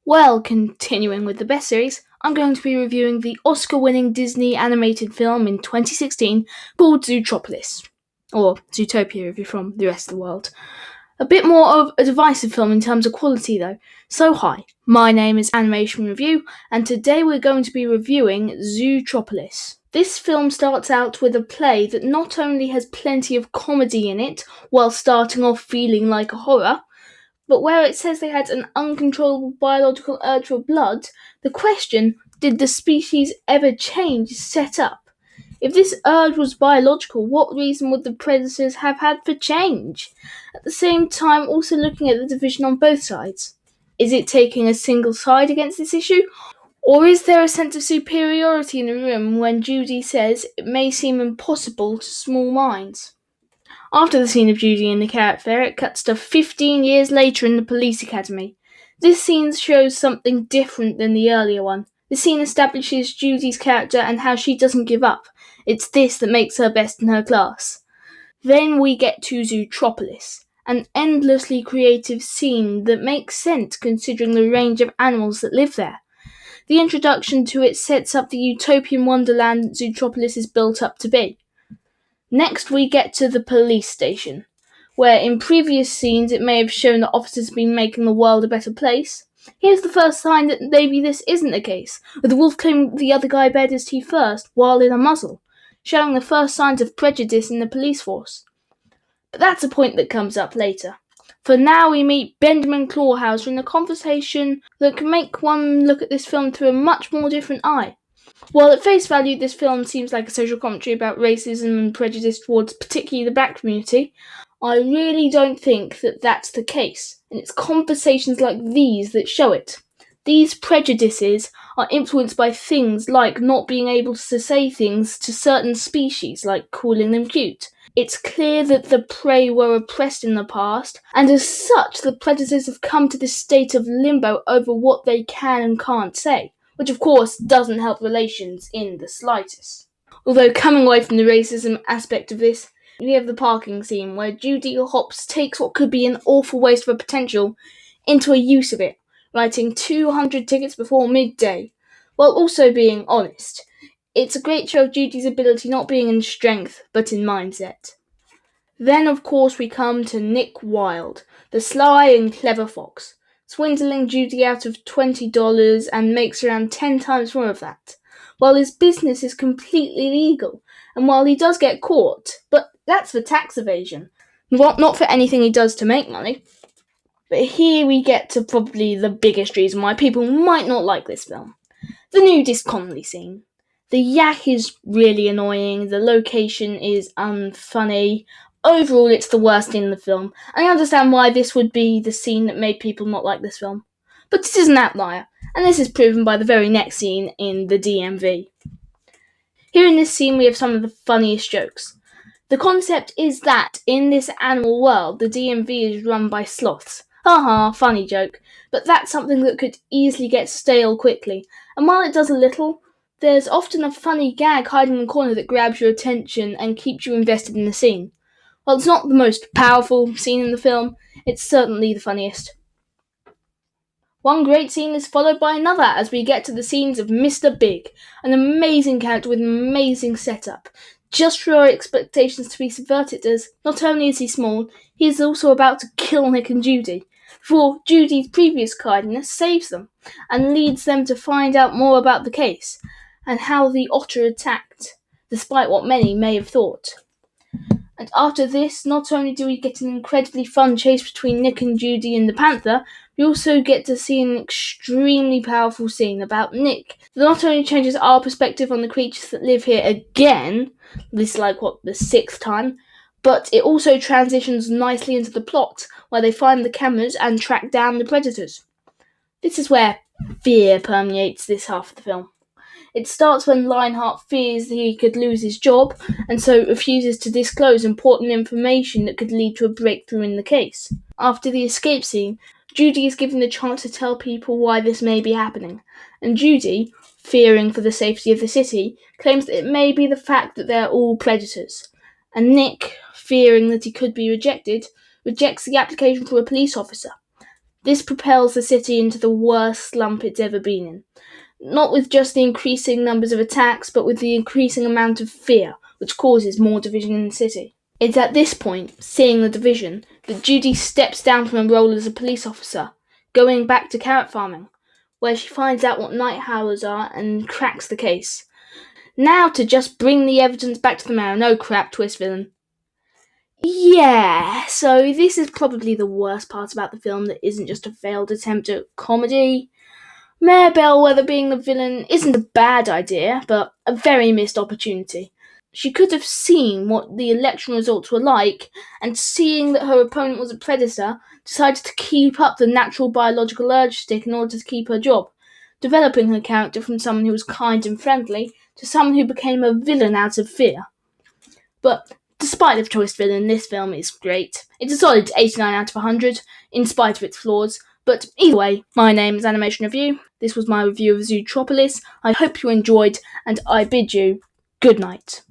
Well, continuing with the best series, I'm going to be reviewing the Oscar-winning Disney animated film in 2016 called Zootropolis, or Zootopia if you're from the rest of the world. A bit more of a divisive film in terms of quality though. So hi, my name is Animation Review, and today we're going to be reviewing Zootropolis. This film starts out with a play that not only has plenty of comedy in it, while starting off feeling like a horror, but where it says they had an uncontrollable biological urge for blood, the question, did the species ever change, is set up. If this urge was biological, what reason would the predators have had for change? At the same time, also looking at the division on both sides. Is it taking a single side against this issue? Or is there a sense of superiority in the room when Judy says it may seem impossible to small minds? After the scene of Judy in the carrot fair, it cuts to 15 years later in the police academy. This scene shows something different than the earlier one. The scene establishes Judy's character and how she doesn't give up. It's this that makes her best in her class. Then we get to Zootropolis, an endlessly creative scene that makes sense considering the range of animals that live there. The introduction to it sets up the utopian wonderland that Zootropolis is built up to be. Next we get to the police station, where in previous scenes it may have shown that officers have been making the world a better place. Here's the first sign that maybe this isn't the case, with the wolf claiming the other guy bared his teeth first, while in a muzzle, showing the first signs of prejudice in the police force. But that's a point that comes up later. For now we meet Benjamin Clawhauser in a conversation that can make one look at this film through a much more different eye. While at face value this film seems like a social commentary about racism and prejudice towards particularly the black community, I really don't think that that's the case, and it's conversations like these that show it. These prejudices are influenced by things like not being able to say things to certain species, like calling them cute. It's clear that the prey were oppressed in the past, and as such the predators have come to this state of limbo over what they can and can't say, which of course doesn't help relations in the slightest. Although coming away from the racism aspect of this, we have the parking scene where Judy Hopps takes what could be an awful waste of a potential into a use of it, writing 200 tickets before midday, while also being honest. It's a great show of Judy's ability not being in strength, but in mindset. Then of course we come to Nick Wilde, the sly and clever fox, swindling Judy out of $20 and makes around 10 times more of that, while his business is completely legal, and while he does get caught, but that's for tax evasion, not for anything he does to make money. But here we get to probably the biggest reason why people might not like this film. The nudist Connolly scene. The yak is really annoying, the location is unfunny. Overall, it's the worst scene in the film, and I understand why this would be the scene that made people not like this film. But this is an outlier, and this is proven by the very next scene in the DMV. Here in this scene we have some of the funniest jokes. The concept is that in this animal world, the DMV is run by sloths. Haha, funny joke, but that's something that could easily get stale quickly, and while it does a little, there's often a funny gag hiding in the corner that grabs your attention and keeps you invested in the scene. While it's not the most powerful scene in the film, it's certainly the funniest. One great scene is followed by another as we get to the scenes of Mr. Big, an amazing character with an amazing setup. Just for our expectations to be subverted, as not only is he small, he is also about to kill Nick and Judy, before Judy's previous kindness saves them, and leads them to find out more about the case, and how the otter attacked, despite what many may have thought. And after this, not only do we get an incredibly fun chase between Nick and Judy and the panther, we also get to see an extremely powerful scene about Nick that not only changes our perspective on the creatures that live here again, this is the 6th time, but it also transitions nicely into the plot, where they find the cameras and track down the predators. This is where fear permeates this half of the film. It starts when Lionheart fears that he could lose his job, and so refuses to disclose important information that could lead to a breakthrough in the case. After the escape scene, Judy is given the chance to tell people why this may be happening, and Judy, fearing for the safety of the city, claims that it may be the fact that they're all predators. And Nick, fearing that he could be rejected, rejects the application for a police officer. This propels the city into the worst slump it's ever been in. Not with just the increasing numbers of attacks, but with the increasing amount of fear, which causes more division in the city. It's at this point, seeing the division, that Judy steps down from her role as a police officer, going back to carrot farming, where she finds out what night howlers are and cracks the case. Now to just bring the evidence back to the mayor. No crap, twist villain. Yeah, so this is probably the worst part about the film that isn't just a failed attempt at comedy. Mayor Bellwether being the villain isn't a bad idea, but a very missed opportunity. She could have seen what the election results were like, and seeing that her opponent was a predator, decided to keep up the natural biological urge stick in order to keep her job, developing her character from someone who was kind and friendly to someone who became a villain out of fear. But despite the twist villain, this film is great. It's a solid 89 out of 100, in spite of its flaws. But either way, my name is Animation Review. This was my review of Zootropolis. I hope you enjoyed, and I bid you good night.